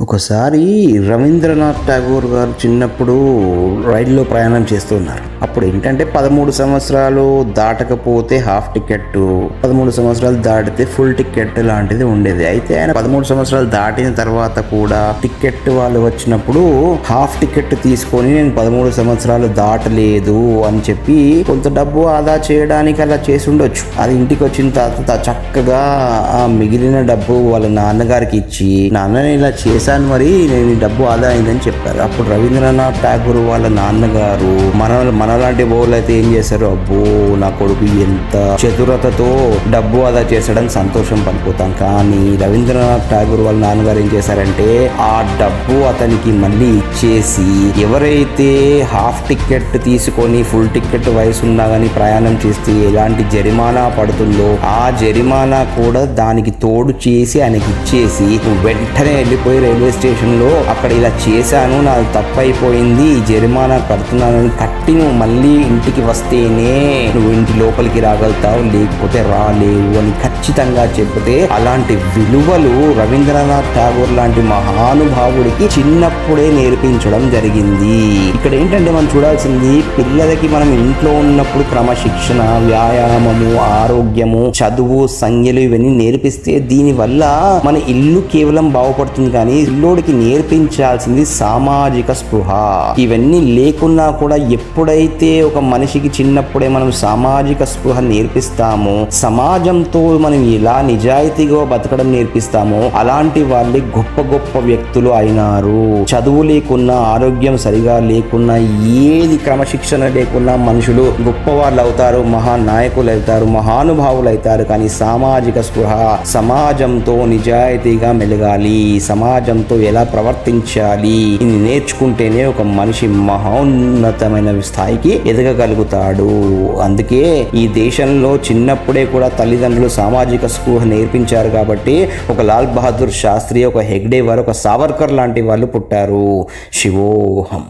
ఒకసారి రవీంద్రనాథ్ ఠాగూర్ గారు చిన్నప్పుడు రైల్లో ప్రయాణం చేస్తున్నారు. అప్పుడు ఏంటంటే 13 సంవత్సరాలు దాటకపోతే హాఫ్ టికెట్, 13 సంవత్సరాలు దాటితే ఫుల్ టికెట్ లాంటిది ఉండేది. అయితే ఆయన 13 సంవత్సరాలు దాటిన తర్వాత కూడా టికెట్ వాళ్ళు వచ్చినప్పుడు హాఫ్ టికెట్ తీసుకొని నేను 13 సంవత్సరాలు దాటలేదు అని చెప్పి కొంత డబ్బు ఆదా చేయడానికి అలా చేసి ఉండొచ్చు. అది ఇంటికి వచ్చిన తర్వాత చక్కగా ఆ మిగిలిన డబ్బు వాళ్ళ నాన్నగారికి ఇచ్చి, నాన్నని ఇలా చేశాను మరి నేను డబ్బు ఆదా అయిందని చెప్పారు. అప్పుడు రవీంద్రనాథ్ ఠాగూర్ వాళ్ళ నాన్నగారు మనలాంటి బోళ్ళు అయితే ఏం చేశారు, అబ్బో నా కొడుకు ఎంత చతురతతో డబ్బు ఆదా చేశాడని సంతోషం పడిపోతాం. కానీ రవీంద్రనాథ్ ఠాగూర్ వాళ్ళ నాన్నగారు ఏం చేశారంటే ఆ డబ్బు అతనికి మళ్ళీ ఇచ్చేసి, ఎవరైతే హాఫ్ టికెట్ తీసుకొని ఫుల్ టికెట్ వయసు ఉన్నా కానీ ప్రయాణం చేస్తే ఎలాంటి జరిమానా పడుతుందో ఆ జరిమానా కూడా దానికి తోడు చేసి ఆయనకి ఇచ్చేసి, వెంటనే వెళ్ళిపోయి రైల్వే స్టేషన్ లో అక్కడ ఇలా చేశాను, నాది తప్పైపోయింది, ఈ జరిమానా కడుతున్నానని కట్టి నువ్వు మళ్ళీ ఇంటికి వస్తేనే నువ్వు ఇంటి లోపలికి రాగలుగుతావు, లేకపోతే రాలేవు అని ఖచ్చితంగా చెబితే, అలాంటి విలువలు రవీంద్రనాథ్ ఠాగూర్ లాంటి మహానుభావుడికి చిన్నప్పుడే నేర్పించడం జరిగింది. ఇక్కడ ఏంటంటే మనం చూడాల్సింది, పిల్లలకి మనం ఇంట్లో ఉన్నప్పుడు క్రమశిక్షణ, వ్యాయామము, ఆరోగ్యము, చదువు, సంఖ్యలు ఇవన్నీ నేర్పిస్తే దీనివల్ల మన ఇల్లు కేవలం బాగుపడుతుంది. కానీ పిల్లోడికి నేర్పించాల్సింది సామాజిక స్పృహ. ఇవన్నీ లేకున్నా కూడా ఎప్పుడైతే ఒక మనిషికి చిన్నప్పుడే మనం సామాజిక స్పృహ నేర్పిస్తామో, సమాజంతో మనం ఎలా నిజాయితీగా బతకడం నేర్పిస్తామో అలాంటి వాళ్ళే గొప్ప గొప్ప వ్యక్తులు అయినారు. చదువు లేకున్నా, ఆరోగ్యం సరిగా లేకున్నా, ఏది క్రమశిక్షణ లేకున్నా మనుషులు గొప్ప వాళ్ళు అవుతారు, మహానాయకులు అవుతారు, మహానుభావులు అవుతారు. కానీ సామాజిక స్పృహ, సమాజంతో నిజాయితీగా మెలగాలి, సమాజంతో ఎలా ప్రవర్తించాలి ఇది నేర్చుకుంటేనే ఒక మనిషి మహోన్నతమైన స్థాయికి ఎదగగలుగుతాడు. అందుకే ఈ దేశంలో చిన్నప్పుడే కూడా తల్లిదండ్రులు సామాజిక స్పృహ నేర్పించారు కాబట్టి ఒక లాల్ బహదూర్ శాస్త్రి, ఒక హెగ్డే వారు, ఒక సావర్కర్ లాంటి వాళ్ళు పుట్టారు. శివోహం.